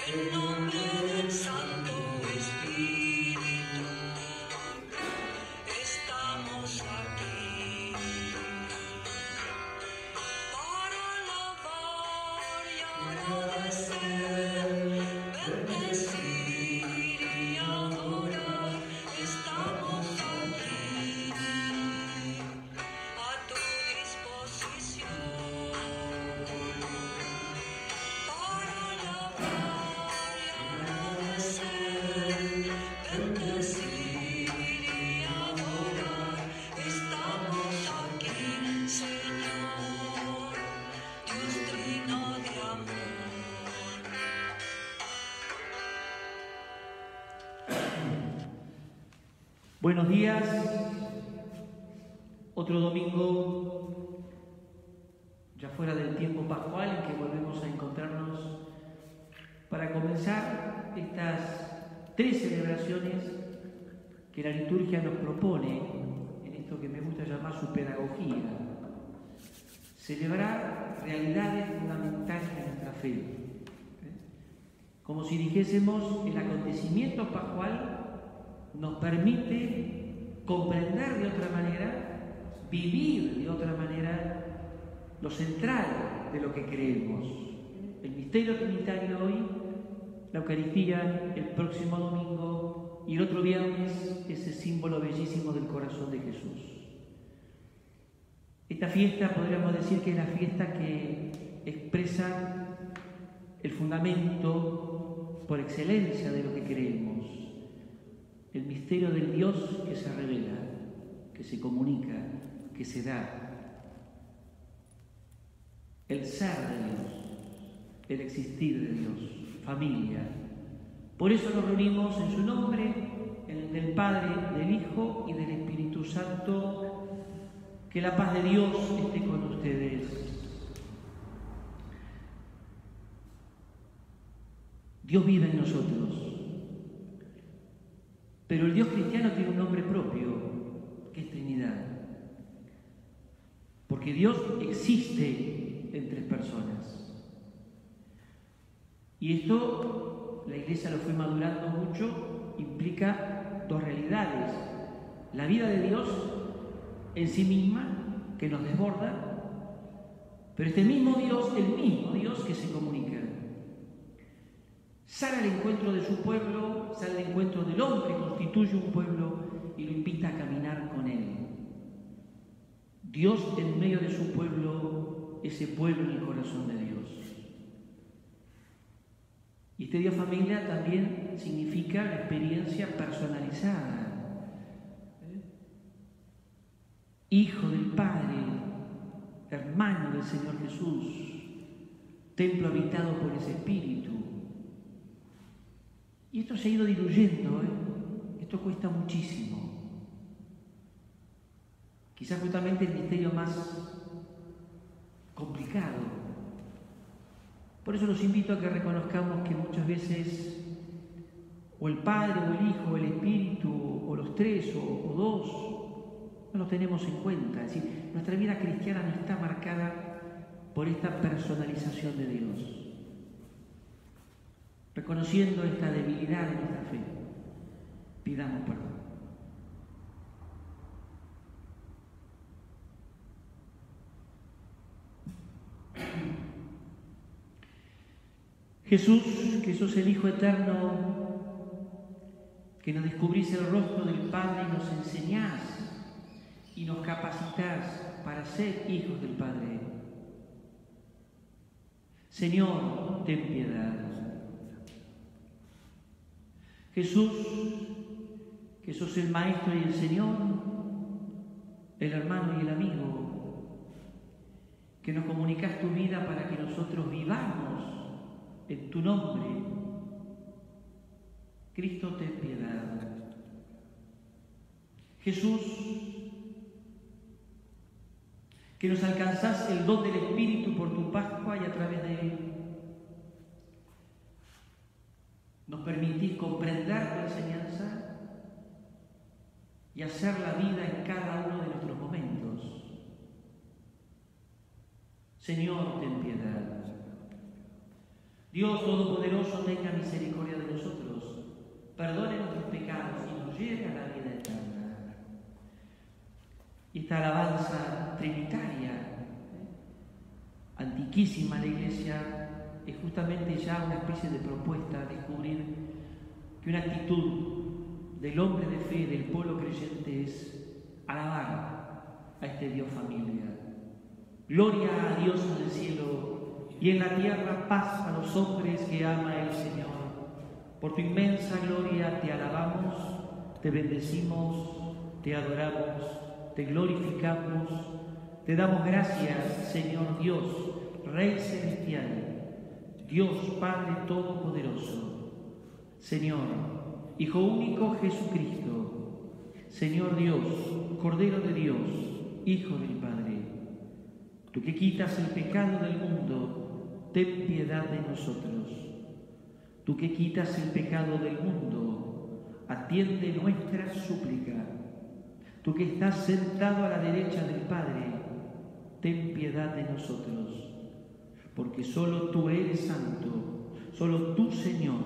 En nombre del Santo Espíritu, estamos aquí para alabar y agradecer, bendecir y adorar. Estamos aquí a tu disposición para alabar y agradecer, bendecir y adorar. Estamos aquí, Señor, Dios trino de amor. Buenos días, otro domingo ya fuera del tiempo pascual en que volvemos a encontrarnos para comenzar estas 3 celebraciones que la liturgia nos propone en esto que me gusta llamar su pedagogía. Celebrar realidades fundamentales de nuestra fe, como si dijésemos el acontecimiento pascual nos permite comprender de otra manera, vivir de otra manera lo central de lo que creemos. El misterio trinitario hoy, la Eucaristía el próximo domingo y el otro viernes ese símbolo bellísimo del corazón de Jesús. Esta fiesta podríamos decir que es la fiesta que expresa el fundamento por excelencia de lo que creemos. El misterio del Dios que se revela, que se comunica, que se da. El ser de Dios, el existir de Dios, familia. Por eso nos reunimos en su nombre, en el del Padre, del Hijo y del Espíritu Santo. Que la paz de Dios esté con ustedes. Dios vive en nosotros. Pero el Dios cristiano tiene un nombre propio, que es Trinidad. Porque Dios existe en 3 personas. Y esto, la Iglesia lo fue madurando mucho, implica 2 realidades. La vida de Dios en sí misma, que nos desborda, pero este mismo Dios, el mismo Dios que se comunica. Sale al encuentro de su pueblo, sale al encuentro del hombre, constituye un pueblo y lo invita a caminar con él. Dios en medio de su pueblo, ese pueblo en el corazón de Dios. Y este Dios familia también significa la experiencia personalizada. Hijo del Padre, hermano del Señor Jesús, templo habitado por ese Espíritu. Y esto se ha ido diluyendo, esto cuesta muchísimo. Quizás justamente el misterio más complicado. Por eso los invito a que reconozcamos que muchas veces o el Padre, o el Hijo, o el Espíritu, o los 3, o 2, no los tenemos en cuenta. Es decir, nuestra vida cristiana no está marcada por esta personalización de Dios. Reconociendo esta debilidad de nuestra fe, pidamos perdón. Jesús, que sos el Hijo eterno, que nos descubrís el rostro del Padre y nos enseñás y nos capacitas para ser hijos del Padre. Señor, ten piedad. Jesús, que sos el Maestro y el Señor, el hermano y el amigo, que nos comunicas tu vida para que nosotros vivamos en tu nombre. Cristo, ten piedad. Jesús, que nos alcanzás el don del Espíritu por tu Pascua y a través de él nos permitís comprender tu enseñanza y hacer la vida en cada uno de nuestros momentos. Señor, ten piedad. Dios Todopoderoso, tenga misericordia de nosotros, perdone nuestros pecados y nos lleve a la vida eterna. Y esta alabanza trinitaria, antiquísima, la Iglesia, es justamente ya una especie de propuesta, descubrir que una actitud del hombre de fe, del pueblo creyente, es alabar a este Dios familia. Gloria a Dios en el cielo y en la tierra paz a los hombres que ama el Señor. Por tu inmensa gloria te alabamos, te bendecimos, te adoramos, te glorificamos, te damos gracias, Señor Dios, Rey celestial, Dios Padre Todopoderoso, Señor, Hijo único Jesucristo, Señor Dios, Cordero de Dios, Hijo del Padre. Tú que quitas el pecado del mundo, ten piedad de nosotros. Tú que quitas el pecado del mundo, atiende nuestra súplica. Tú que estás sentado a la derecha del Padre, ten piedad de nosotros. Porque solo tú eres santo, solo tú, Señor,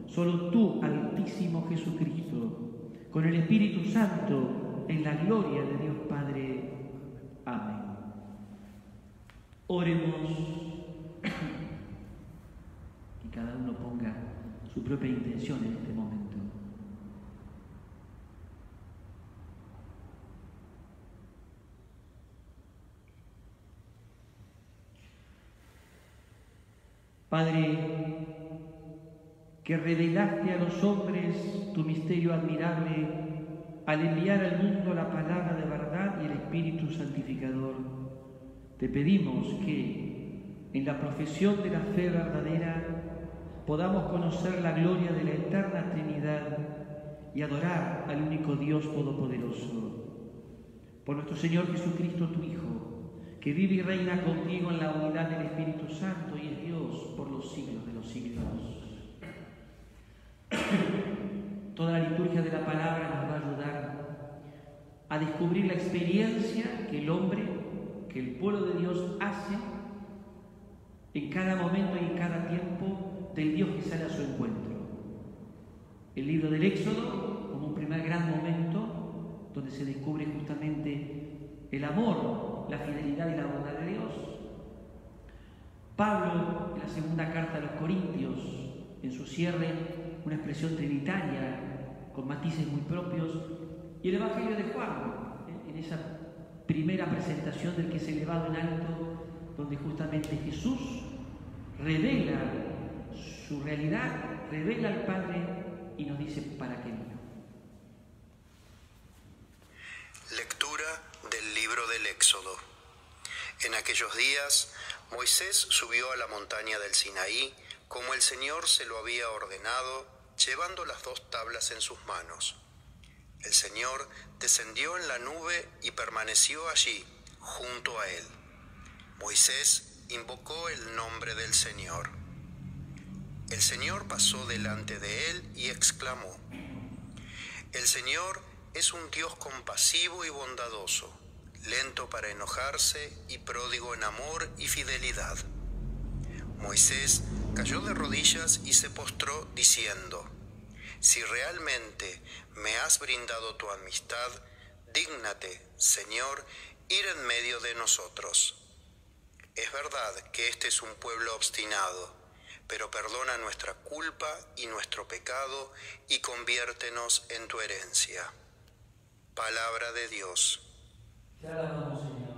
solo tú, Altísimo Jesucristo, con el Espíritu Santo, en la gloria de Dios Padre. Amén. Oremos, que cada uno ponga su propia intención en este momento. Padre, que revelaste a los hombres tu misterio admirable al enviar al mundo la palabra de verdad y el Espíritu santificador, te pedimos que, en la profesión de la fe verdadera, podamos conocer la gloria de la eterna Trinidad y adorar al único Dios Todopoderoso. Por nuestro Señor Jesucristo, tu Hijo, que vive y reina contigo en la unidad del Espíritu Santo y es Dios por los siglos de los siglos. Toda la liturgia de la palabra nos va a ayudar a descubrir la experiencia que el hombre, que el pueblo de Dios hace en cada momento y en cada tiempo del Dios que sale a su encuentro. El libro del Éxodo, como un primer gran momento, donde se descubre justamente el amor, la fidelidad y la bondad de Dios. Pablo, en la segunda carta a los Corintios, en su cierre, una expresión trinitaria, con matices muy propios, y el Evangelio de Juan, en esa primera presentación del que es elevado en alto, donde justamente Jesús revela su realidad, revela al Padre y nos dice para qué vino. Lectura del libro del Éxodo. En aquellos días, Moisés subió a la montaña del Sinaí, como el Señor se lo había ordenado, llevando las 2 tablas en sus manos. El Señor descendió en la nube y permaneció allí, junto a él. Moisés invocó el nombre del Señor. El Señor pasó delante de él y exclamó: El Señor es un Dios compasivo y bondadoso, lento para enojarse y pródigo en amor y fidelidad. Moisés cayó de rodillas y se postró diciendo: Si realmente me has brindado tu amistad, dígnate, Señor, ir en medio de nosotros. Es verdad que este es un pueblo obstinado, pero perdona nuestra culpa y nuestro pecado y conviértenos en tu herencia. Palabra de Dios. Te alabamos, Señor.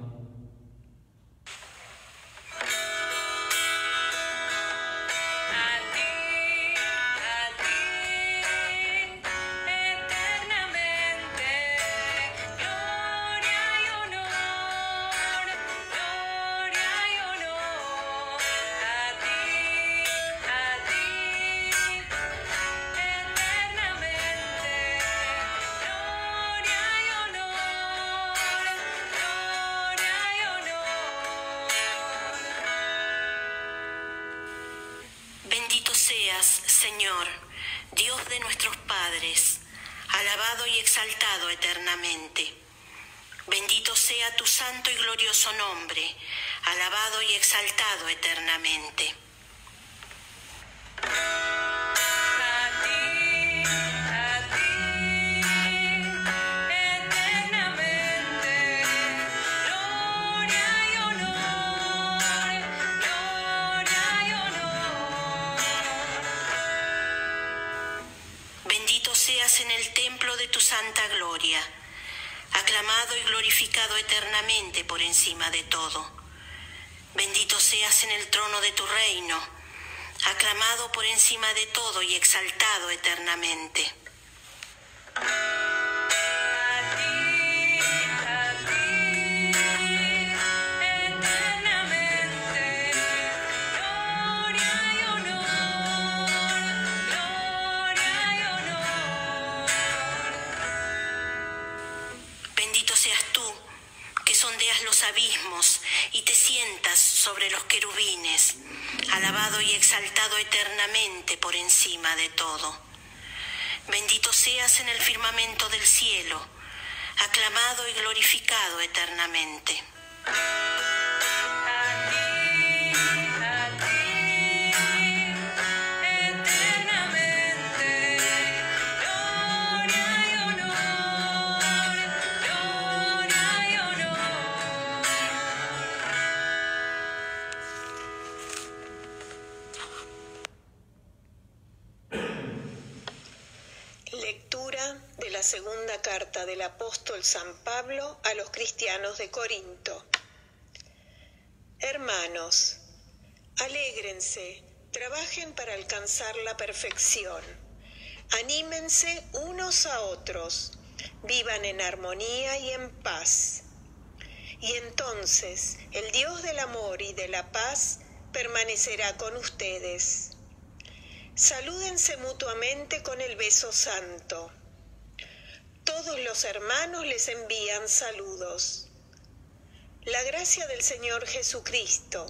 Señor, Dios de nuestros padres, alabado y exaltado eternamente. Bendito sea tu santo y glorioso nombre, alabado y exaltado eternamente. En el templo de tu santa gloria, aclamado y glorificado eternamente por encima de todo. Bendito seas en el trono de tu reino, aclamado por encima de todo y exaltado eternamente. Abismos y te sientas sobre los querubines, alabado y exaltado eternamente por encima de todo. Bendito seas en el firmamento del cielo, aclamado y glorificado eternamente. Segunda carta del apóstol San Pablo a los cristianos de Corinto. Hermanos, alégrense, trabajen para alcanzar la perfección, anímense unos a otros, vivan en armonía y en paz. Y entonces el Dios del amor y de la paz permanecerá con ustedes. Salúdense mutuamente con el beso santo. Todos los hermanos les envían saludos. La gracia del Señor Jesucristo,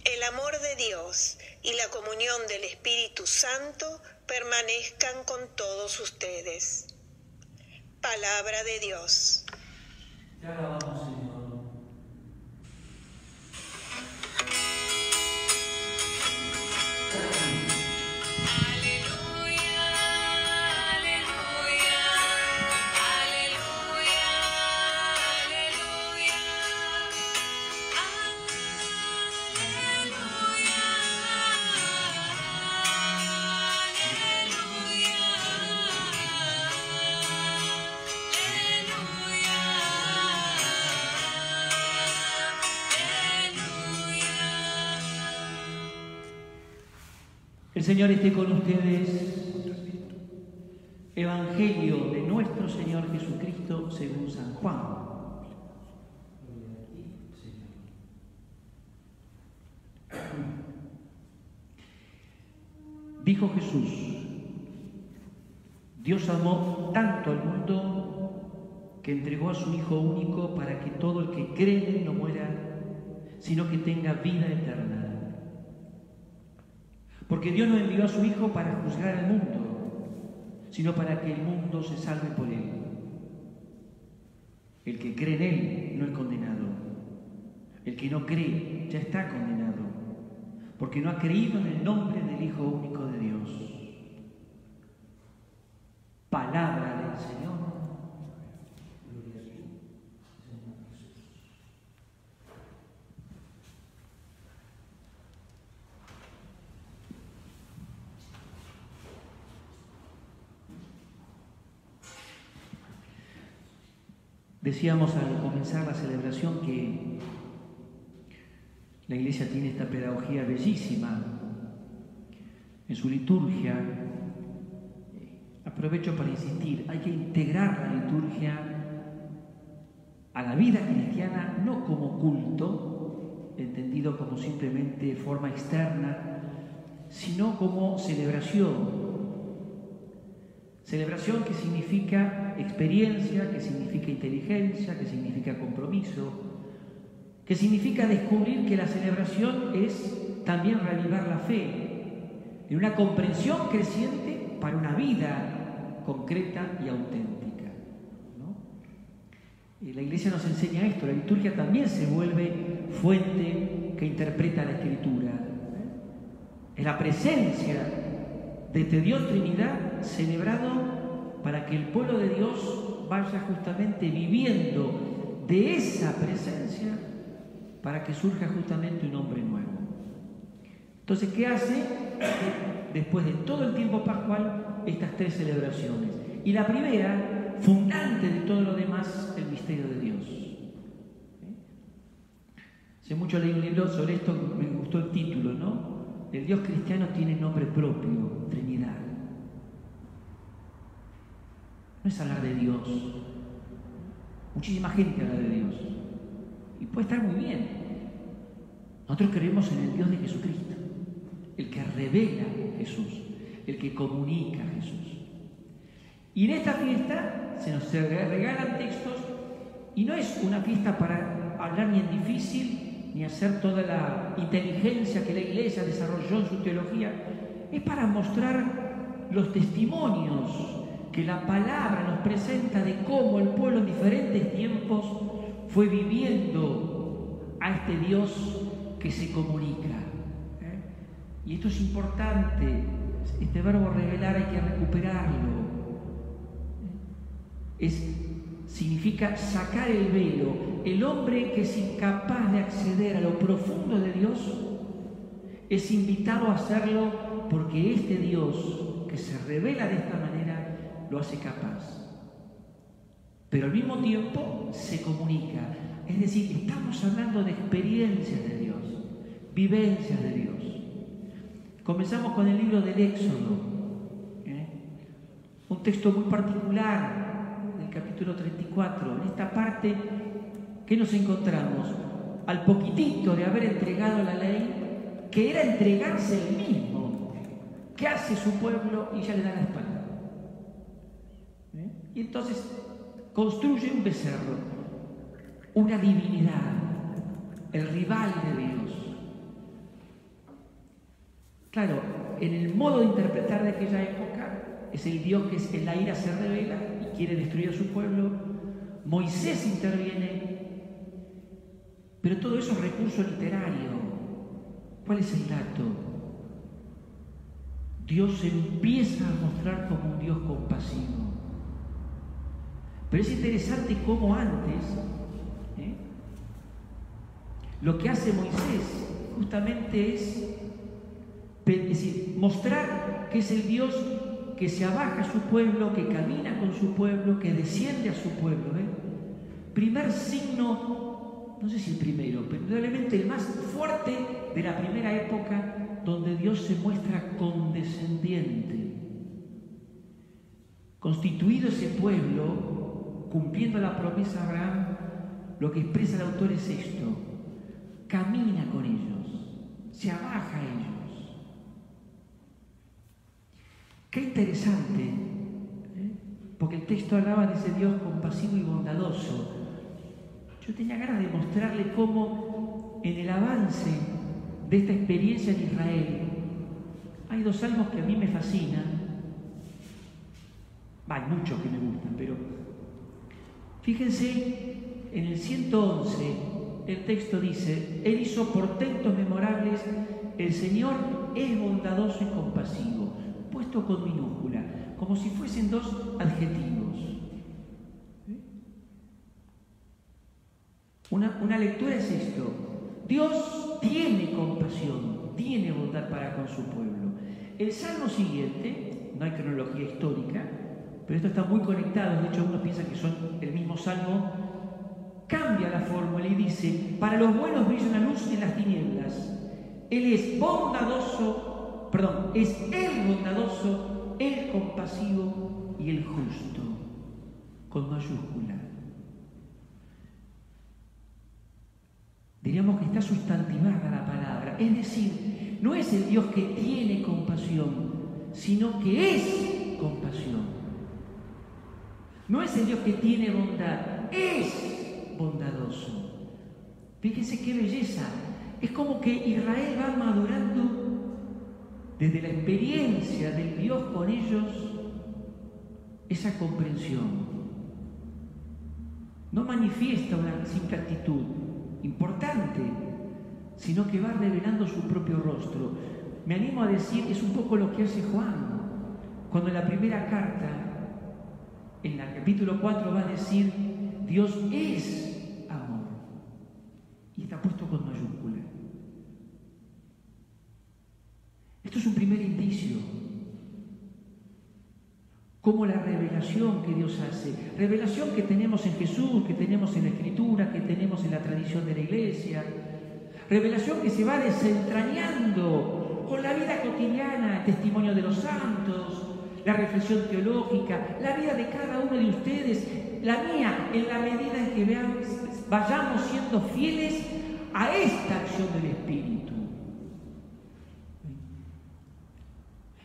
el amor de Dios y la comunión del Espíritu Santo permanezcan con todos ustedes. Palabra de Dios. Te alabamos, Señor. El Señor esté con ustedes. Evangelio de nuestro Señor Jesucristo según San Juan. Dijo Jesús: Dios amó tanto al mundo que entregó a su Hijo único para que todo el que cree en él no muera, sino que tenga vida eterna. Porque Dios no envió a su Hijo para juzgar al mundo, sino para que el mundo se salve por él. El que cree en él no es condenado. El que no cree ya está condenado, porque no ha creído en el nombre del Hijo único de Dios. Palabra del Señor. Gloria a ti, Señor Jesús. Decíamos al comenzar la celebración que la Iglesia tiene esta pedagogía bellísima en su liturgia. Aprovecho para insistir, hay que integrar la liturgia a la vida cristiana, no como culto, entendido como simplemente forma externa, sino como celebración. Celebración que significa experiencia, que significa inteligencia, que significa compromiso, que significa descubrir que la celebración es también reavivar la fe, en una comprensión creciente para una vida concreta y auténtica, ¿no? La Iglesia nos enseña esto, la liturgia también se vuelve fuente que interpreta la Escritura. Es la presencia de este Dios Trinidad celebrado para que el pueblo de Dios vaya justamente viviendo de esa presencia para que surja justamente un hombre nuevo. Entonces, ¿qué hace? Después de todo el tiempo pascual, estas tres celebraciones. Y la primera, fundante de todo lo demás, el misterio de Dios. Hace mucho leí un libro sobre esto, me gustó el título, ¿no? El Dios cristiano tiene nombre propio, Trinidad. No es hablar de Dios. Muchísima gente habla de Dios. Y puede estar muy bien. Nosotros creemos en el Dios de Jesucristo, el que revela a Jesús, el que comunica a Jesús. Y en esta fiesta se nos regalan textos, y no es una fiesta para hablar ni en difícil, ni hacer toda la inteligencia que la Iglesia desarrolló en su teología, es para mostrar los testimonios que la palabra nos presenta de cómo el pueblo en diferentes tiempos fue viviendo a este Dios que se comunica. Y esto es importante, este verbo revelar hay que recuperarlo. Significa sacar el velo. El hombre que es incapaz de acceder a lo profundo de Dios es invitado a hacerlo porque este Dios que se revela de esta manera lo hace capaz. Pero al mismo tiempo se comunica. Es decir, estamos hablando de experiencias de Dios, vivencias de Dios. Comenzamos con el libro del Éxodo, un texto muy particular del capítulo 34. En esta parte, ¿qué nos encontramos? Al poquitito de haber entregado la ley, que era entregarse él mismo. ¿Qué hace su pueblo? Y ya le da la espalda. Y entonces construye un becerro, una divinidad, el rival de Dios. Claro, en el modo de interpretar de aquella época, es el Dios que en la ira se revela y quiere destruir a su pueblo. Moisés interviene, pero todo eso es recurso literario. ¿Cuál es el dato? Dios se empieza a mostrar como un Dios compasivo. Pero es interesante cómo antes, lo que hace Moisés justamente es decir, mostrar que es el Dios que se abaja a su pueblo, que camina con su pueblo, que desciende a su pueblo. Primer signo, no sé si el primero, pero probablemente el más fuerte de la primera época donde Dios se muestra condescendiente. Constituido ese pueblo, cumpliendo la promesa de Abraham, lo que expresa el autor es esto: camina con ellos, se abaja a ellos. Qué interesante, porque el texto hablaba de ese Dios compasivo y bondadoso. Yo tenía ganas de mostrarle cómo en el avance de esta experiencia en Israel hay dos salmos que a mí me fascinan. Hay muchos que me gustan, pero fíjense, en el 111 el texto dice: Él hizo portentos memorables, el Señor es bondadoso y compasivo, puesto con minúscula, como si fuesen dos adjetivos. Una lectura es esto: Dios tiene compasión, tiene bondad para con su pueblo. El salmo siguiente, no hay cronología histórica, pero esto está muy conectado, de hecho uno piensa que son el mismo salmo, cambia la fórmula y dice: para los buenos brilla una luz en las tinieblas. Él es bondadoso, es el bondadoso, el compasivo y el justo, con mayúscula. Diríamos que está sustantivada la palabra, es decir, no es el Dios que tiene compasión, sino que es compasión. No es el Dios que tiene bondad, es bondadoso. Fíjense qué belleza. Es como que Israel va madurando desde la experiencia del Dios con ellos esa comprensión. No manifiesta una simple actitud importante, sino que va revelando su propio rostro. Me animo a decir que es un poco lo que hace Juan. Cuando en la primera carta, en el capítulo 4, va a decir, Dios es amor. Y está puesto con mayúscula. Esto es un primer indicio. Como la revelación que Dios hace, revelación que tenemos en Jesús, que tenemos en la Escritura, que tenemos en la tradición de la Iglesia, revelación que se va desentrañando con la vida cotidiana, el testimonio de los santos, la reflexión teológica, la vida de cada uno de ustedes, la mía, en la medida en que vayamos siendo fieles a esta acción del Espíritu.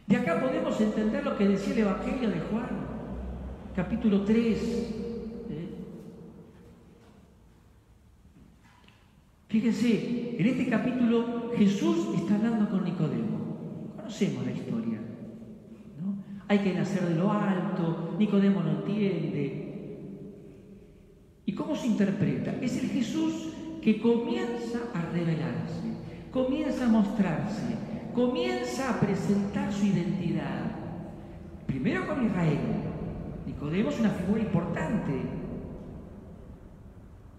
De acá podemos entender lo que decía el Evangelio de Juan, capítulo 3. Fíjense, en este capítulo Jesús está hablando con Nicodemo. Conocemos la historia, ¿no? Hay que nacer de lo alto, Nicodemo no entiende. ¿Y cómo se interpreta? Es el Jesús que comienza a revelarse, comienza a mostrarse, comienza a presentar su identidad. Primero con Israel. Nicodemo es una figura importante,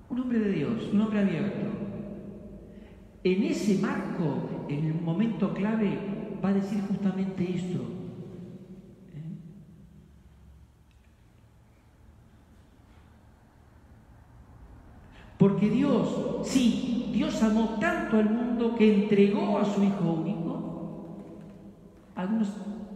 un hombre de Dios, un hombre abierto. En ese marco, en el momento clave, va a decir justamente esto. Porque Dios, sí, Dios amó tanto al mundo que entregó a su Hijo único. Algunos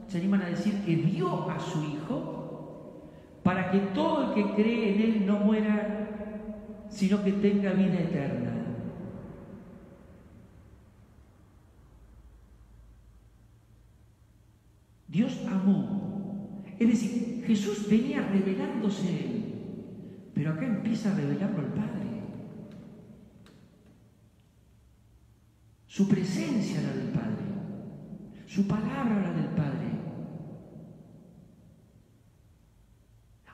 se animan a decir que dio a su Hijo para que todo el que cree en Él no muera, sino que tenga vida eterna. Dios amó. Es decir, Jesús venía revelándose Él, pero acá empieza a revelarlo el Padre. Su presencia la del Padre, su palabra la del Padre.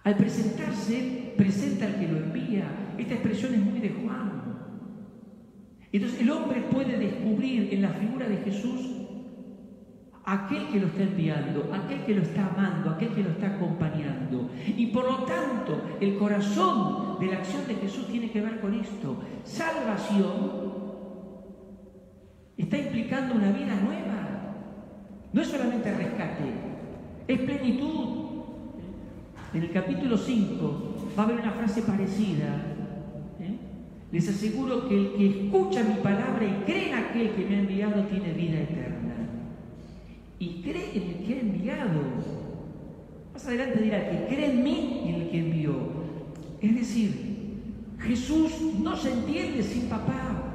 Al presentarse, presenta al que lo envía. Esta expresión es muy de Juan. Entonces el hombre puede descubrir en la figura de Jesús aquel que lo está enviando, aquel que lo está amando, aquel que lo está acompañando. Y por lo tanto, el corazón de la acción de Jesús tiene que ver con esto. Salvación está implicando una vida nueva. No es solamente rescate, es plenitud. En el capítulo 5 va a haber una frase parecida. Les aseguro que el que escucha mi palabra y cree en aquel que me ha enviado tiene vida eterna. Y cree en el que ha enviado. Más adelante dirá que cree en mí y en el que envió. Es decir, Jesús no se entiende sin papá.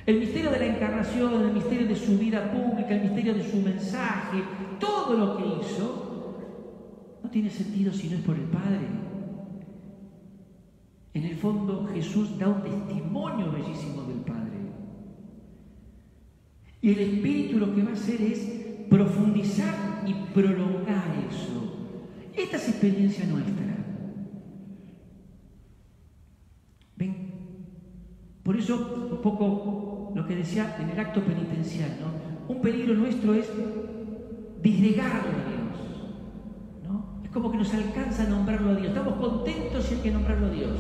El misterio de la encarnación, el misterio de su vida pública, el misterio de su mensaje, todo lo que hizo, no tiene sentido si no es por el Padre. En el fondo, Jesús da un testimonio bellísimo del Padre. Y el Espíritu lo que va a hacer es profundizar y prolongar eso. Esta es experiencia nuestra. ¿Ven? Por eso, un poco lo que decía en el acto penitencial, ¿no? Un peligro nuestro es disgregarlo a Dios, ¿no? Es como que nos alcanza a nombrarlo a Dios. Estamos contentos si hay que nombrarlo a Dios.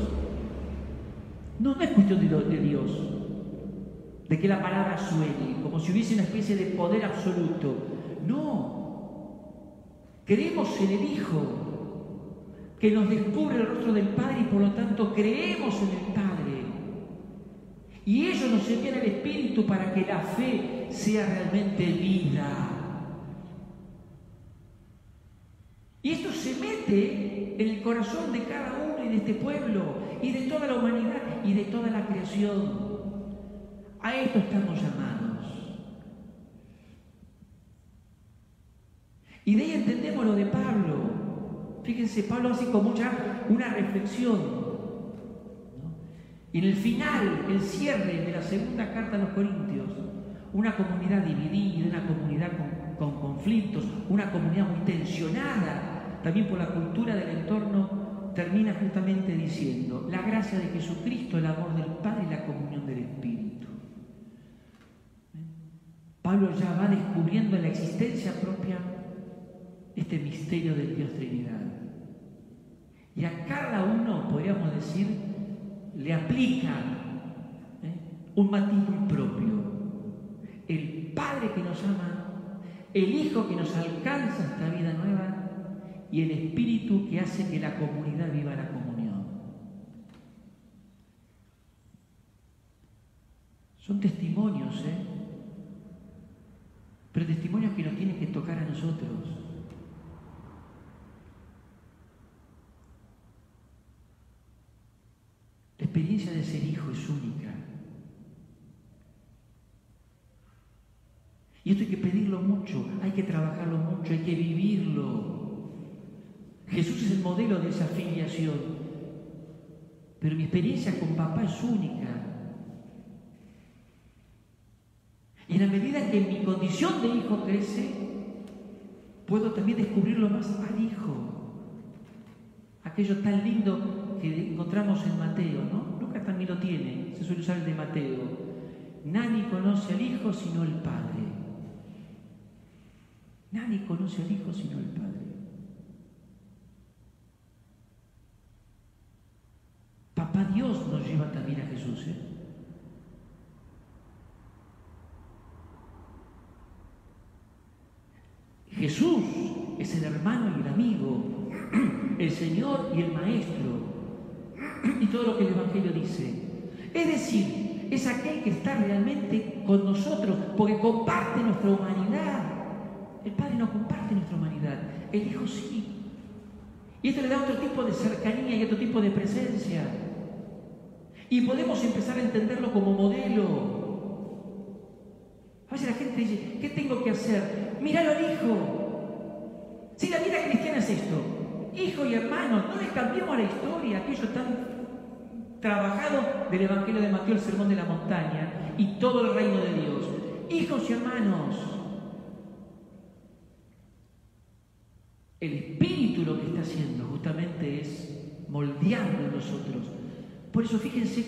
No es cuestión de Dios, de que la palabra suene, como si hubiese una especie de poder absoluto. No. Creemos en el Hijo, que nos descubre el rostro del Padre y por lo tanto creemos en el Padre. Y ellos nos envían el Espíritu para que la fe sea realmente vida. Y esto se mete en el corazón de cada uno y de este pueblo y de toda la humanidad y de toda la creación. A esto estamos llamados. Y de ahí entendemos lo de Pablo. Fíjense, Pablo hace como ya una reflexión, ¿no? Y en el final, el cierre de la segunda carta a los Corintios, una comunidad dividida, una comunidad con conflictos, una comunidad muy tensionada, también por la cultura del entorno, termina justamente diciendo: la gracia de Jesucristo, el amor del Padre y la comunión del Espíritu. Pablo ya va descubriendo la existencia propia este misterio del Dios Trinidad. Y a cada uno, podríamos decir, le aplica un matiz muy propio. El Padre que nos ama, el Hijo que nos alcanza esta vida nueva y el Espíritu que hace que la comunidad viva la comunión. Son testimonios, pero testimonios que nos tienen que tocar a nosotros. La experiencia de ser hijo es única. Y esto hay que pedirlo mucho, hay que trabajarlo mucho, hay que vivirlo. Jesús es el modelo de esa filiación, pero mi experiencia con papá es única. Y en la medida en que mi condición de hijo crece, puedo también descubrirlo más al hijo. Aquello tan lindo que encontramos en Mateo, ¿no? Lucas también lo tiene, se suele usar el de Mateo. Nadie conoce al Hijo sino el Padre. Nadie conoce al Hijo sino el Padre. Papá Dios nos lleva también a Jesús, Jesús es el hermano y el amigo, el Señor y el Maestro, y todo lo que el Evangelio dice. Es decir, es aquel que está realmente con nosotros, porque comparte nuestra humanidad. El Padre no comparte nuestra humanidad, el Hijo sí. Y esto le da otro tipo de cercanía y otro tipo de presencia. Y podemos empezar a entenderlo como modelo. A veces la gente dice, ¿qué tengo que hacer? Míralo al Hijo. Si la vida cristiana es esto, hijo y hermano, no le cambiemos la historia, aquello tan trabajado del Evangelio de Mateo, el Sermón de la Montaña, y todo el reino de Dios. Hijos y hermanos. El Espíritu lo que está haciendo justamente es moldeando en nosotros. Por eso, fíjense,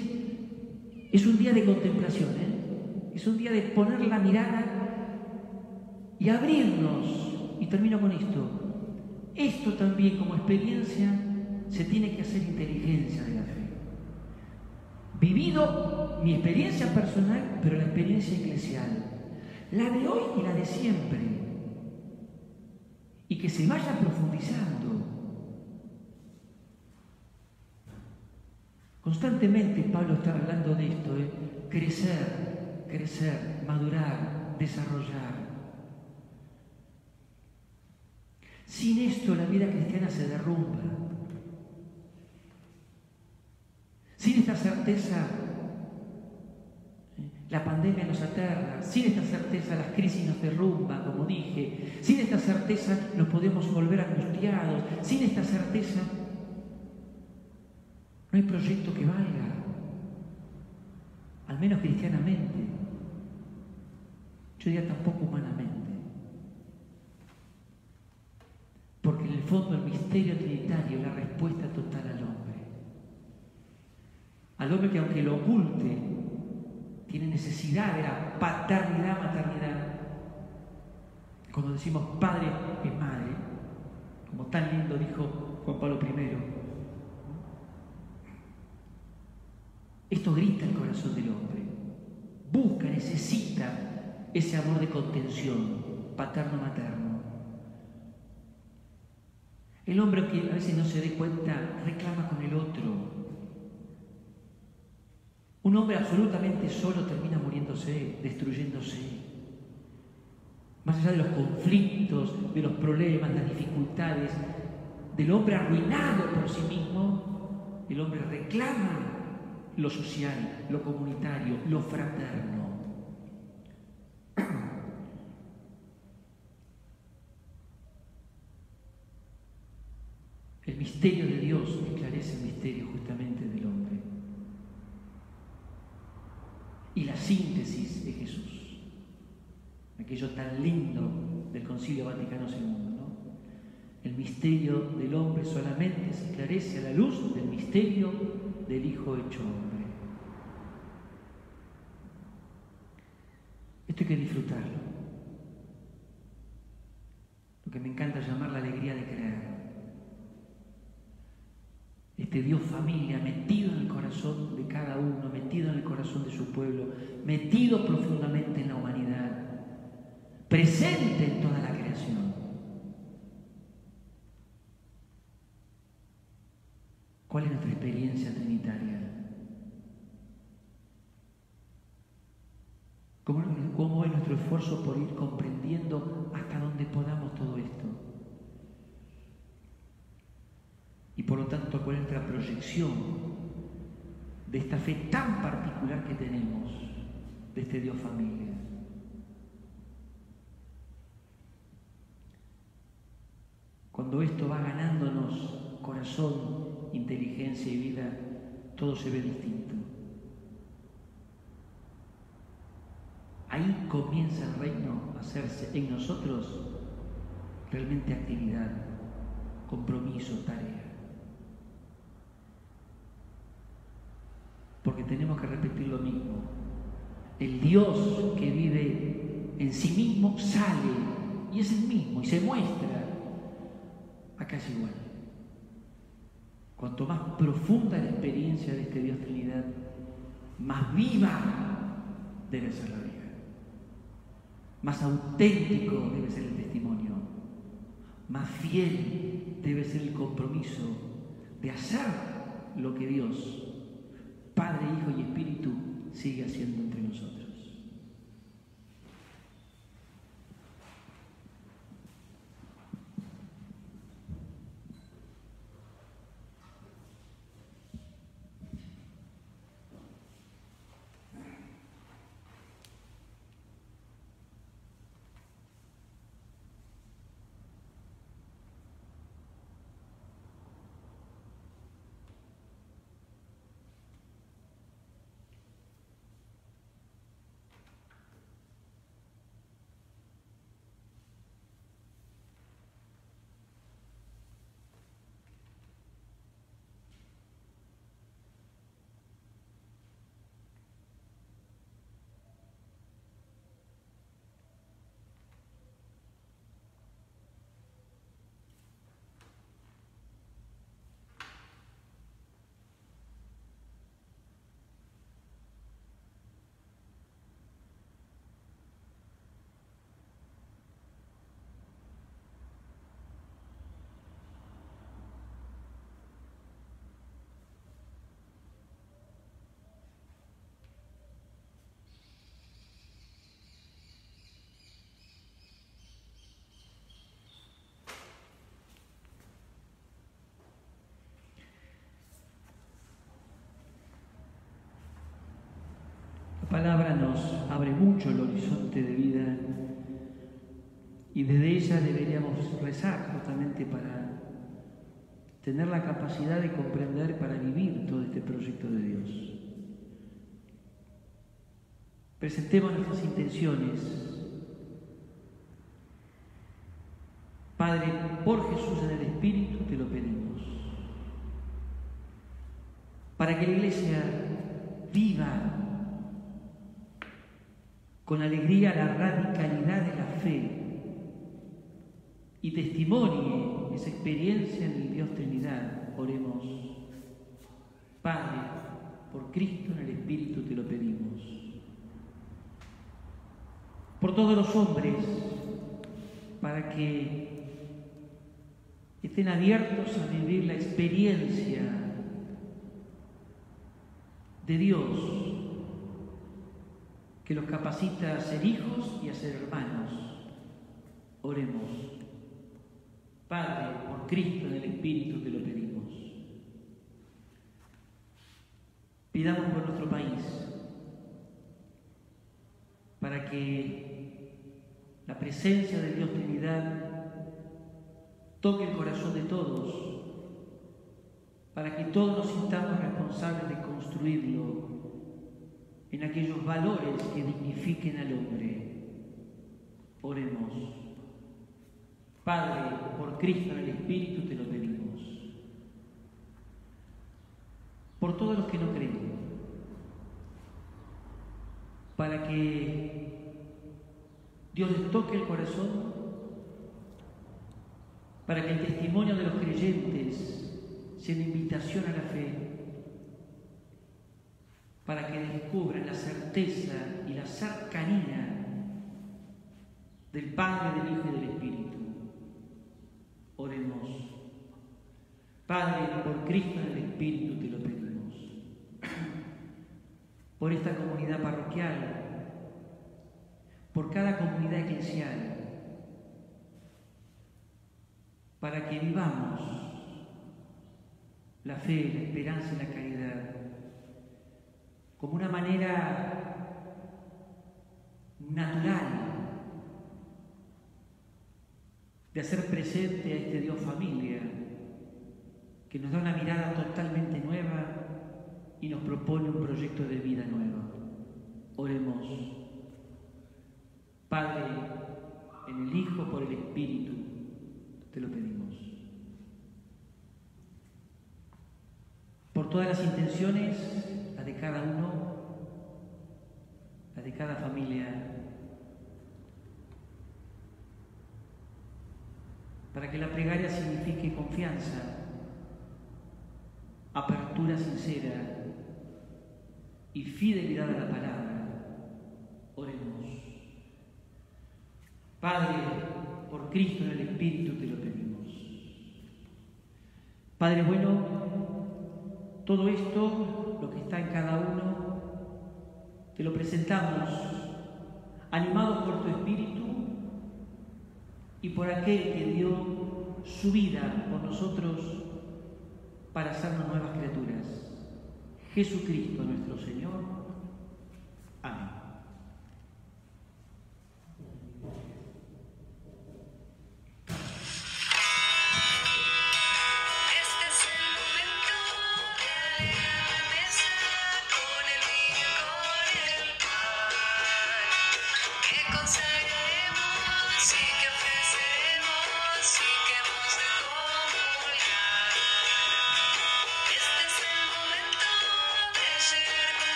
es un día de contemplación, es un día de poner la mirada y abrirnos. Y termino con esto. Esto también, como experiencia, se tiene que hacer inteligencia de la fe. Vivido mi experiencia personal, pero la experiencia eclesial. La de hoy y la de siempre. Y que se vaya profundizando. Constantemente Pablo está hablando de esto, crecer, madurar, desarrollar. Sin esto la vida cristiana se derrumba. Sin esta certeza, la pandemia nos aterra. Sin esta certeza las crisis nos derrumban, como dije. Sin esta certeza nos podemos volver angustiados. Sin esta certeza no hay proyecto que valga, al menos cristianamente. Yo diría tampoco humanamente. Porque en el fondo el misterio trinitario es la respuesta total al hombre. Al hombre que, aunque lo oculte, tiene necesidad de la paternidad, maternidad. Cuando decimos padre es madre, como tan lindo dijo Juan Pablo I. Esto grita el corazón del hombre. Busca, necesita ese amor de contención, paterno-materno. El hombre que a veces no se dé cuenta reclama con el otro. Un hombre absolutamente solo termina muriéndose, destruyéndose. Más allá de los conflictos, de los problemas, las dificultades, del hombre arruinado por sí mismo, el hombre reclama lo social, lo comunitario, lo fraterno. El misterio de Dios esclarece el misterio justamente del hombre. Y la síntesis de Jesús, aquello tan lindo del Concilio Vaticano II, ¿no? El misterio del hombre solamente se esclarece a la luz del misterio del Hijo hecho hombre. Esto hay que disfrutarlo. lo que me encanta llamar la alegría de creer. Este Dios familia metido en el corazón de cada uno, metido en el corazón de su pueblo, metido profundamente en la humanidad, presente en toda la creación. ¿Cuál es nuestra experiencia trinitaria? ¿Cómo es nuestro esfuerzo por ir comprendiendo hasta donde podamos todo esto? Y por lo tanto, ¿cuál es nuestra proyección de esta fe tan particular que tenemos de este Dios familia? Cuando esto va ganándonos corazón, inteligencia y vida, todo se ve distinto. Ahí comienza el reino a hacerse en nosotros realmente actividad, compromiso, tarea. Porque tenemos que repetir lo mismo. El Dios que vive en sí mismo sale y es el mismo y se muestra. Acá es igual. Cuanto más profunda la experiencia de este Dios Trinidad, más viva debe ser la vida. Más auténtico debe ser el testimonio. Más fiel debe ser el compromiso de hacer lo que Dios, Padre, Hijo y Espíritu, sigue haciendo entre nosotros. La palabra nos abre mucho el horizonte de vida y desde ella deberíamos rezar justamente para tener la capacidad de comprender, para vivir todo este proyecto de Dios. Presentemos nuestras intenciones. Padre, por Jesús en el Espíritu te lo pedimos, para que la Iglesia viva con alegría la radicalidad de la fe y testimonie esa experiencia en el Dios Trinidad. Oremos. Padre, por Cristo en el Espíritu te lo pedimos. Por todos los hombres, para que estén abiertos a vivir la experiencia de Dios, que los capacita a ser hijos y a ser hermanos. Oremos. Padre, por Cristo en el Espíritu te lo pedimos. Pidamos por nuestro país, para que la presencia de Dios Trinidad toque el corazón de todos, para que todos nos sintamos responsables de construirlo en aquellos valores que dignifiquen al hombre. Oremos. Padre, por Cristo en el Espíritu te lo pedimos. Por todos los que no creen, para que Dios les toque el corazón para que el testimonio de los creyentes sea una invitación a la fe, para que descubran la certeza y la cercanía del Padre, del Hijo y del Espíritu. Oremos. Padre, por Cristo en el Espíritu te lo pedimos. Por esta comunidad parroquial, por cada comunidad eclesial, para que vivamos la fe, la esperanza y la caridad como una manera natural de hacer presente a este Dios familia que nos da una mirada totalmente nueva y nos propone un proyecto de vida nueva. Oremos. Padre, en el Hijo, por el Espíritu, te lo pedimos. Por todas las intenciones, las de cada uno, las de cada familia, para que la plegaria signifique confianza, apertura sincera y fidelidad a la palabra. Oremos. Padre, por Cristo en el Espíritu te lo pedimos. Padre bueno, todo esto, lo que está en cada uno, te lo presentamos, animados por tu Espíritu y por aquel que dio su vida por nosotros para hacernos nuevas criaturas. Jesucristo nuestro Señor. Amén.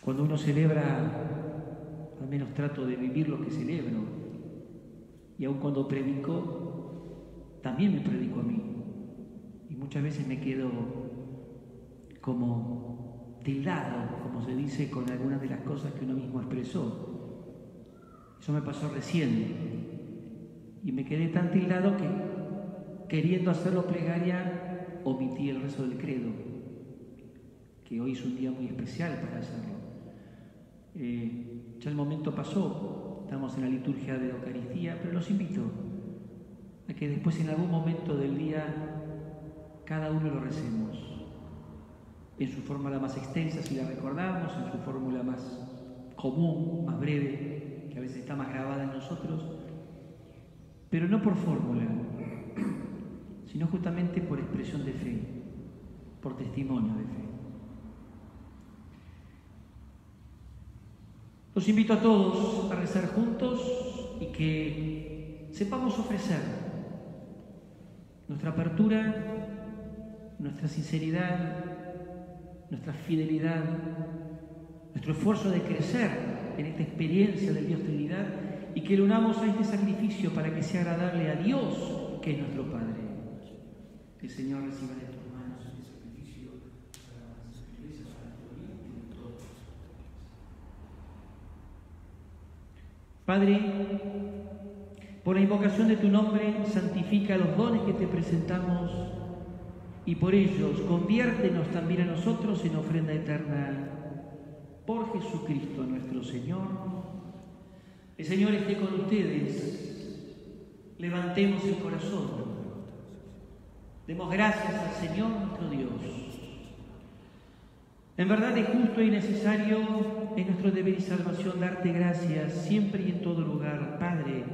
Cuando uno celebra, al menos trato de vivir lo que celebro, y aun cuando predico, también me predico a mí. Y muchas veces me quedo como tildado, como se dice, con algunas de las cosas que uno mismo expresó. Eso me pasó recién. Y me quedé tan tildado que, queriendo hacerlo plegaria, omití el rezo del credo, que hoy es un día muy especial para hacerlo. Ya el momento pasó, estamos en la liturgia de la Eucaristía, pero los invito a que después en algún momento del día cada uno lo recemos, en su fórmula más extensa si la recordamos, en su fórmula más común, más breve, que a veces está más grabada en nosotros, pero no por fórmula, sino justamente por expresión de fe, por testimonio de fe. Los invito a todos a rezar juntos y que sepamos ofrecer nuestra apertura, nuestra sinceridad, nuestra fidelidad, nuestro esfuerzo de crecer en esta experiencia del Dios Trinidad y que lo unamos a este sacrificio para que sea agradable a Dios, que es nuestro Padre. Que el Señor reciba de tus manos este sacrificio para la iglesia, para tu vida y de todos. Padre, por la invocación de tu nombre, santifica los dones que te presentamos y por ellos conviértenos también a nosotros en ofrenda eterna. Por Jesucristo nuestro Señor. El Señor esté con ustedes. Levantemos el corazón. Demos gracias al Señor nuestro Dios. En verdad es justo y necesario en nuestro deber y salvación darte gracias siempre y en todo lugar, Padre,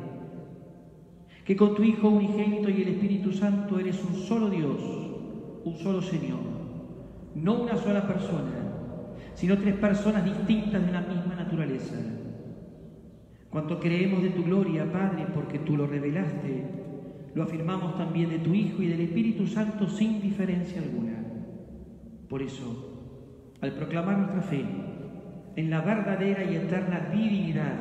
que con tu Hijo unigénito y el Espíritu Santo eres un solo Dios, un solo Señor, no una sola persona, sino tres personas distintas de una misma naturaleza. Cuanto creemos de tu gloria, Padre, porque tú lo revelaste, lo afirmamos también de tu Hijo y del Espíritu Santo sin diferencia alguna. Por eso, al proclamar nuestra fe en la verdadera y eterna divinidad,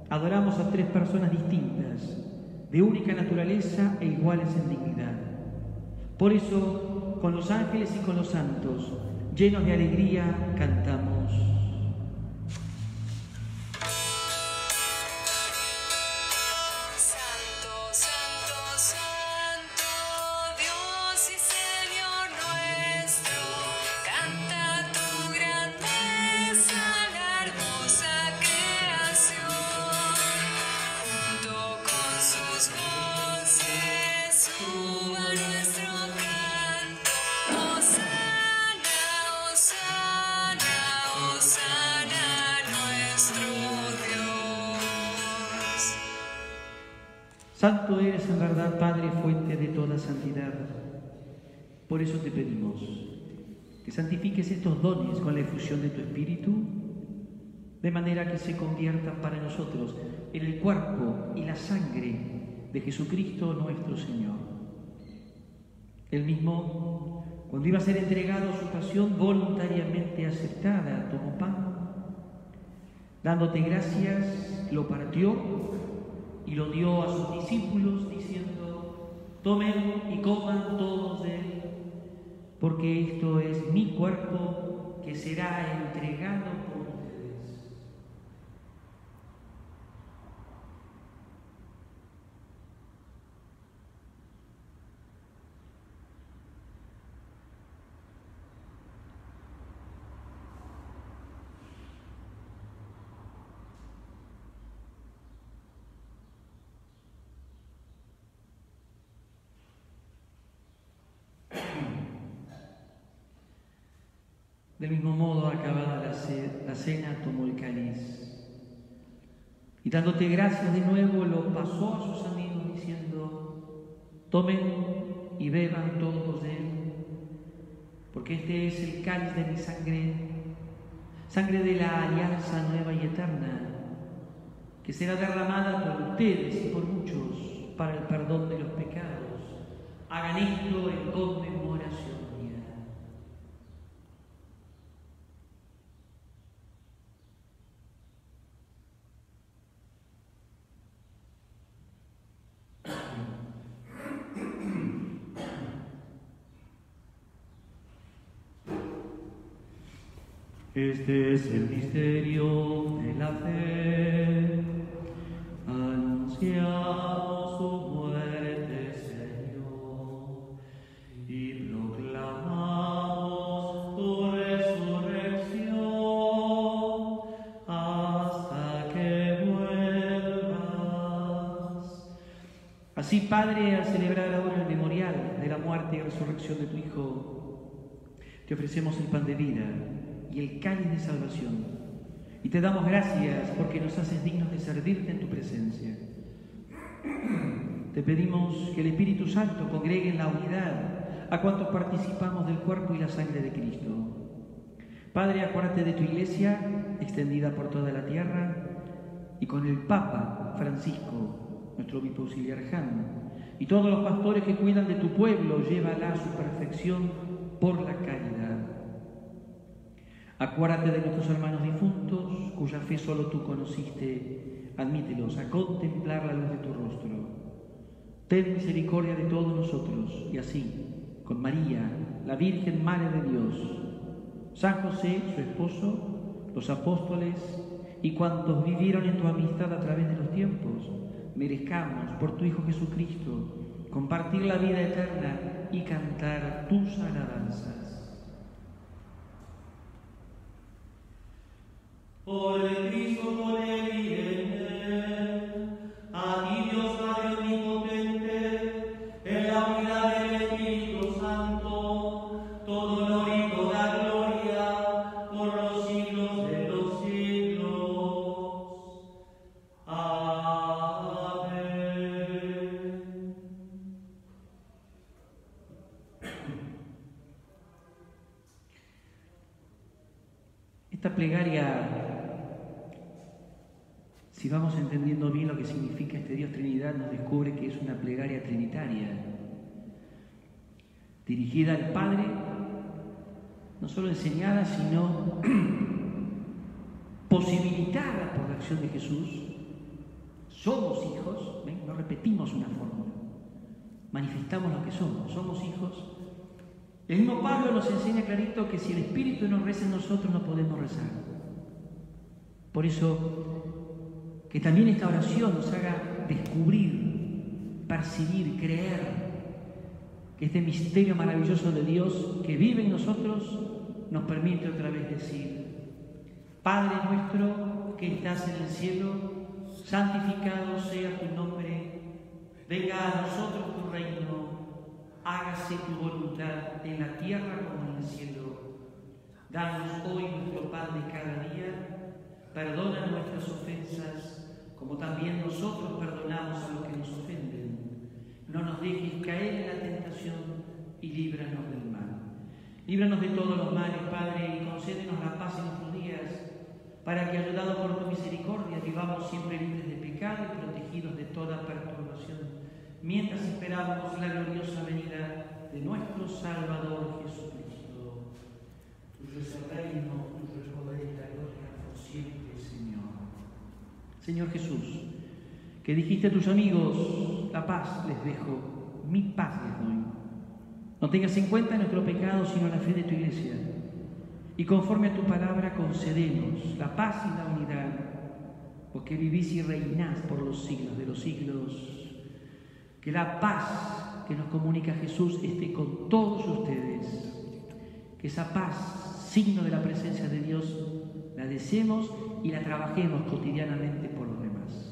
adoramos a tres personas distintas, de única naturaleza e iguales en dignidad. Por eso, con los ángeles y con los santos, llenos de alegría, cantamos. Santo, santo, santo, Dios y Señor nuestro, canta tu grandeza, la hermosa creación, junto con sus voces suba nuestro canto, Hosana, Hosana, Hosana, nuestro Dios. Santo eres en verdad, Padre, fuente de toda santidad. Por eso te pedimos que santifiques estos dones con la efusión de tu Espíritu, de manera que se conviertan para nosotros en el cuerpo y la sangre de Jesucristo nuestro Señor. Él mismo, cuando iba a ser entregado a su pasión voluntariamente aceptada, tomó pan, dándote gracias, lo partió y lo dio a sus discípulos, diciendo: tomen y coman todos de él, porque esto es mi cuerpo que será entregado por ustedes. Del mismo modo, acabada la cena, tomó el cáliz y dándote gracias de nuevo, lo pasó a sus amigos diciendo: tomen y beban todos de él, porque este es el cáliz de mi sangre, sangre de la alianza nueva y eterna, que será derramada por ustedes y por muchos para el perdón de los pecados. Hagan esto en conmemoración mía. Este es el misterio de la fe. Anunciamos su muerte, Señor, y proclamamos tu resurrección hasta que vuelvas. Así, Padre, al celebrar ahora el memorial de la muerte y resurrección de tu Hijo, te ofrecemos el pan de vida y el cáliz de salvación, y te damos gracias porque nos haces dignos de servirte en tu presencia. Te pedimos que el Espíritu Santo congregue en la unidad a cuantos participamos del cuerpo y la sangre de Cristo. Padre, acuérdate de tu Iglesia extendida por toda la tierra, y con el Papa Francisco, nuestro obispo auxiliar Jan, y todos los pastores que cuidan de tu pueblo, llévala a su perfección por la caridad. Acuérdate de nuestros hermanos difuntos, cuya fe solo tú conociste, admítelos a contemplar la luz de tu rostro. Ten misericordia de todos nosotros, y así, con María, la Virgen Madre de Dios, San José, su esposo, los apóstoles y cuantos vivieron en tu amistad a través de los tiempos, merezcamos, por tu Hijo Jesucristo, compartir la vida eterna y cantar tus alabanzas. Por el Cristo, con él y en él, a ti Dios Padre omnipotente, en la unidad del Espíritu Santo, todo honor y toda gloria Esta plegaria, si vamos entendiendo bien lo que significa este Dios Trinidad, nos descubre que es una plegaria trinitaria, dirigida al Padre, no solo enseñada, sino posibilitada por la acción de Jesús. Somos hijos, ¿ven? No repetimos una fórmula, manifestamos lo que somos hijos. El mismo Pablo nos enseña clarito que si el Espíritu no reza en nosotros, no podemos rezar. Por eso, que también esta oración nos haga descubrir, percibir, creer que este misterio maravilloso de Dios que vive en nosotros nos permite otra vez decir: Padre nuestro que estás en el cielo, santificado sea tu nombre, venga a nosotros tu reino, hágase tu voluntad en la tierra como en el cielo. Danos hoy nuestro pan de cada día, perdona nuestras ofensas, como también nosotros perdonamos a los que nos ofenden. No nos dejes caer en la tentación y líbranos del mal. Líbranos de todos los males, Padre, y concédenos la paz en nuestros días, para que, ayudados por tu misericordia, vivamos siempre libres de pecado y protegidos de toda perturbación, mientras esperamos la gloriosa venida de nuestro Salvador Jesucristo. Tuyo es el reino, tuyo es el poder y la gloria por siempre, Señor. Señor Jesús, que dijiste a tus amigos: la paz les dejo, mi paz les doy. No tengas en cuenta nuestro pecado, sino la fe de tu Iglesia. Y conforme a tu palabra, concedemos la paz y la unidad, porque vivís y reinás por los siglos de los siglos. Que la paz que nos comunica Jesús esté con todos ustedes. Que esa paz, signo de la presencia de Dios, la deseemos y la trabajemos cotidianamente por los demás.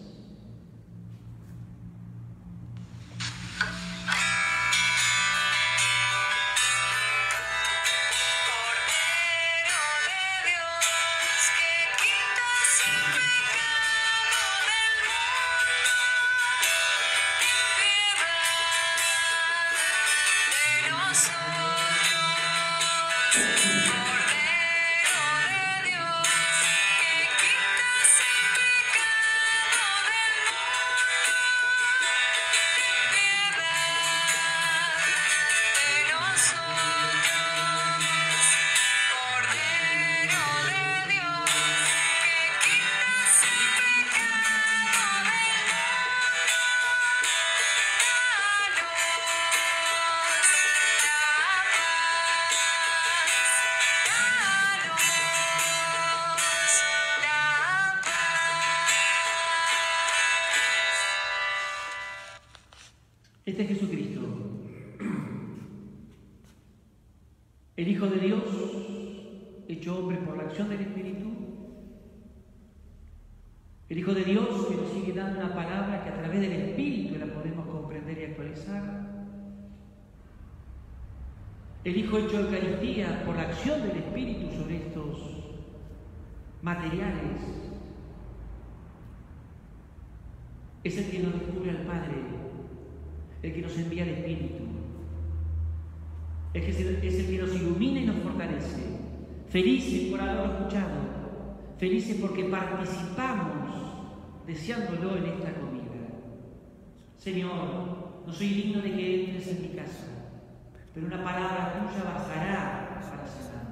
Este es Jesucristo, el Hijo de Dios, hecho hombre por la acción del Espíritu, el Hijo de Dios que nos sigue dando una palabra que a través del Espíritu la podemos comprender y actualizar, el Hijo hecho Eucaristía por la acción del Espíritu sobre estos materiales, es el que nos descubre al Padre, el que nos envía el Espíritu, es el que nos ilumina y nos fortalece. Felices por haberlo escuchado, felices porque participamos deseándolo en esta comida. Señor, no soy digno de que entres en mi casa, pero una palabra tuya bastará para sanarme.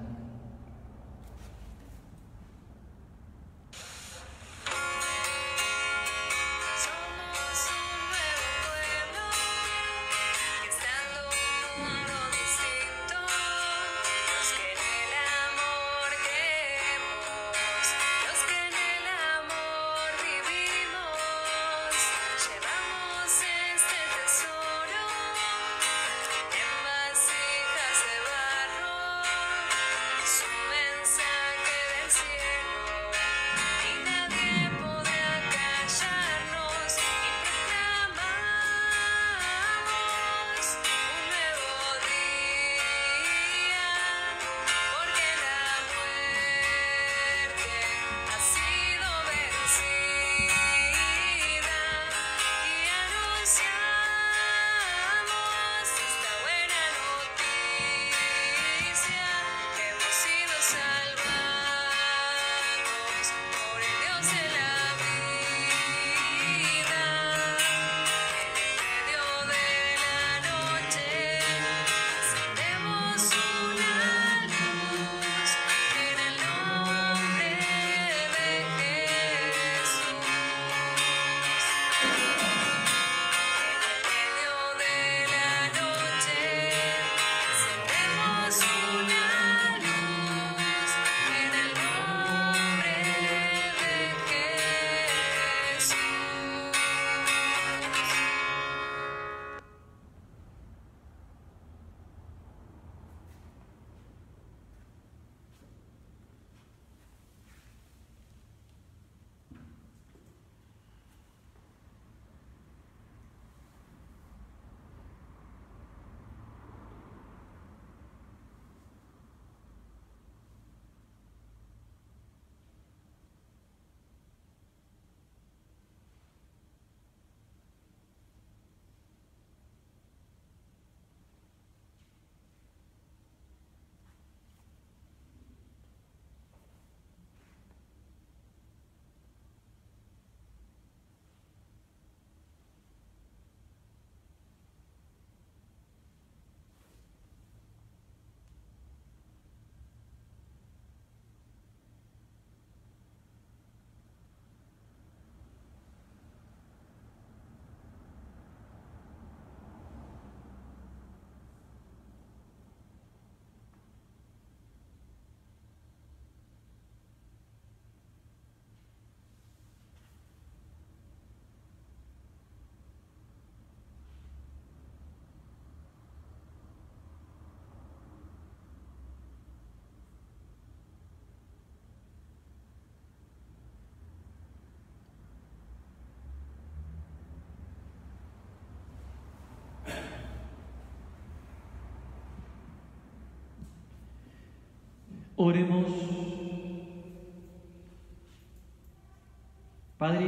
Llevamos este tesoro en vasijas de barro. Oremos. Padre,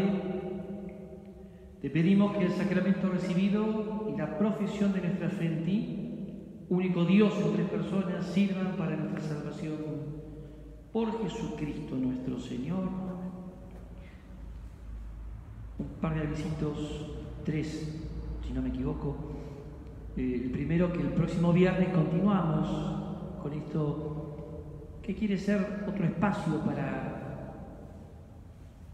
te pedimos que el sacramento recibido y la profesión de nuestra fe en ti, único Dios en tres personas, sirvan para nuestra salvación. Por Jesucristo nuestro Señor. Un par de avisitos, 3, si no me equivoco. El primero, que el próximo viernes continuamos con esto que quiere ser otro espacio para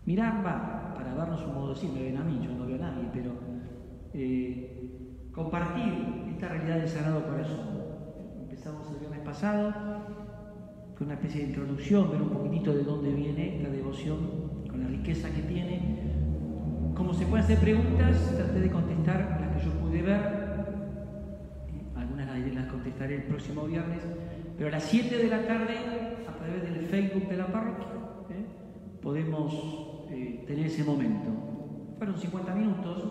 mirar, para vernos un modo, sí, me ven a mí, yo no veo a nadie, pero compartir esta realidad del Sagrado Corazón. Empezamos el viernes pasado con una especie de introducción, ver un poquitito de dónde viene la devoción, con la riqueza que tiene. Como se pueden hacer preguntas, traté de contestar las que yo pude ver. Algunas las contestaré el próximo viernes, pero a las 7 de la tarde, a través del Facebook de la parroquia, podemos tener ese momento. Fueron 50 minutos,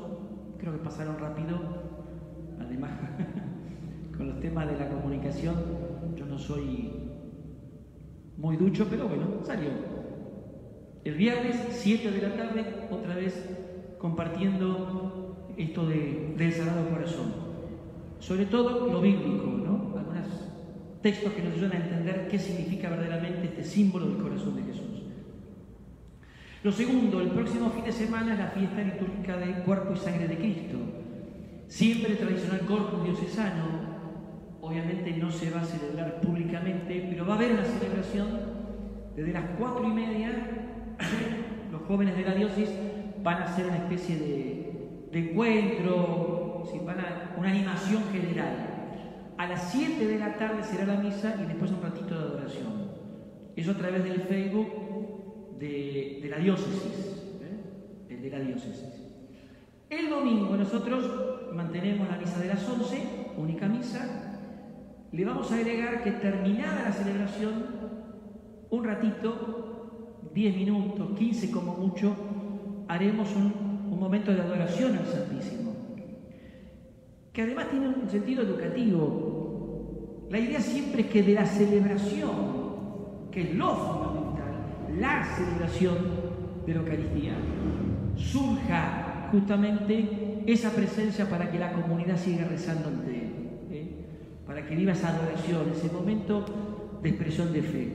creo que pasaron rápido. Además, con los temas de la comunicación, yo no soy muy ducho, pero bueno, salió. El viernes, 7 de la tarde, otra vez compartiendo esto del Sagrado Corazón. Sobre todo lo bíblico, ¿no? Algunos textos que nos ayudan a entender qué significa verdaderamente este símbolo del corazón de Jesús. Lo segundo, el próximo fin de semana es la fiesta litúrgica de Cuerpo y Sangre de Cristo. Siempre el tradicional Corpus diocesano, obviamente no se va a celebrar públicamente, pero va a haber una celebración desde las 4:30. Los jóvenes de la diócesis van a hacer una especie de encuentro, ¿sí? Una animación general. A las 7 de la tarde será la misa y después un ratito de adoración. Eso a través del Facebook de la diócesis, el de la diócesis. El domingo nosotros mantenemos la misa de las 11, única misa. Le vamos a agregar que terminada la celebración, un ratito, 10 minutos, 15 como mucho, haremos un momento de adoración al Santísimo, que además tiene un sentido educativo. La idea siempre es que de la celebración, que es lo fundamental, la celebración de la Eucaristía, surja justamente esa presencia para que la comunidad siga rezando ante Él, para que viva esa adoración, ese momento de expresión de fe.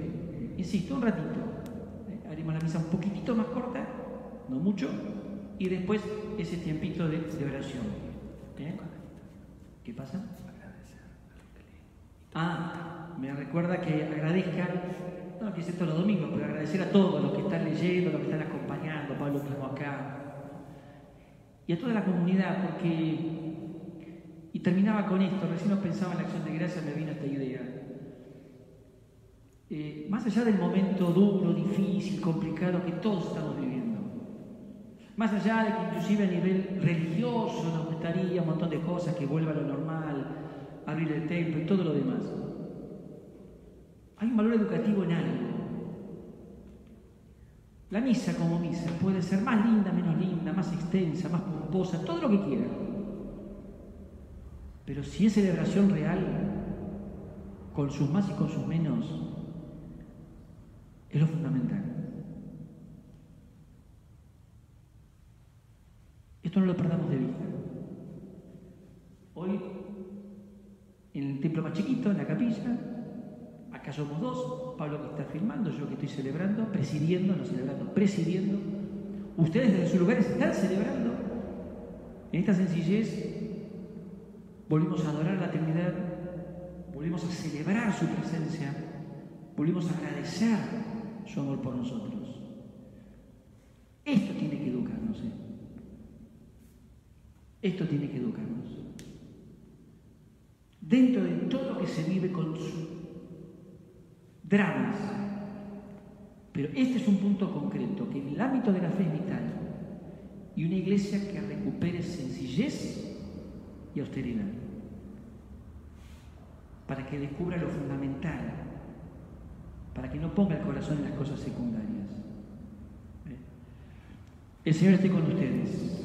Insisto, un ratito, haremos la misa un poquitito más corta, no mucho, y después ese tiempito de oración. ¿Qué pasa? Me recuerda que agradezcan, no que hice todos los domingos, pero agradecer a todos los que están leyendo, los que están acompañando, Pablo mismo acá, y a toda la comunidad, porque, y terminaba con esto, recién no pensaba en la acción de gracias, me vino esta idea. Más allá del momento duro, difícil, complicado que todos estamos viviendo, más allá de que inclusive a nivel religioso nos gustaría un montón de cosas, que vuelva a lo normal, abrir el templo y todo lo demás, hay un valor educativo en algo. La misa como misa puede ser más linda, menos linda, más extensa, más pomposa, todo lo que quiera, pero si es celebración real, con sus más y con sus menos, es lo fundamental. Esto no lo perdamos de vista. Hoy, en el templo más chiquito, en la capilla, acá somos dos, Pablo que está filmando, yo que estoy celebrando, presidiendo, no celebrando, presidiendo. Ustedes desde sus lugares están celebrando. En esta sencillez volvimos a adorar la Trinidad, volvimos a celebrar su presencia, volvimos a agradecer su amor por nosotros. Esto tiene que educarnos, Esto tiene que educarnos. Dentro de todo lo que se vive con sus dramas. Pero este es un punto concreto, que en el ámbito de la fe es vital. Y una iglesia que recupere sencillez y austeridad. Para que descubra lo fundamental. Para que no ponga el corazón en las cosas secundarias. El Señor esté con ustedes.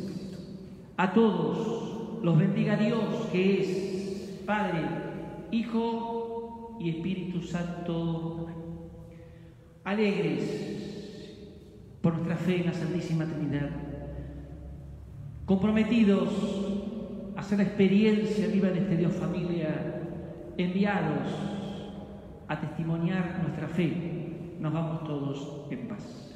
A todos los bendiga Dios, que es Padre, Hijo y Espíritu Santo. alegres por nuestra fe en la Santísima Trinidad, comprometidos a hacer la experiencia viva de este Dios familia, enviados a testimoniar nuestra fe. Nos vamos todos en paz.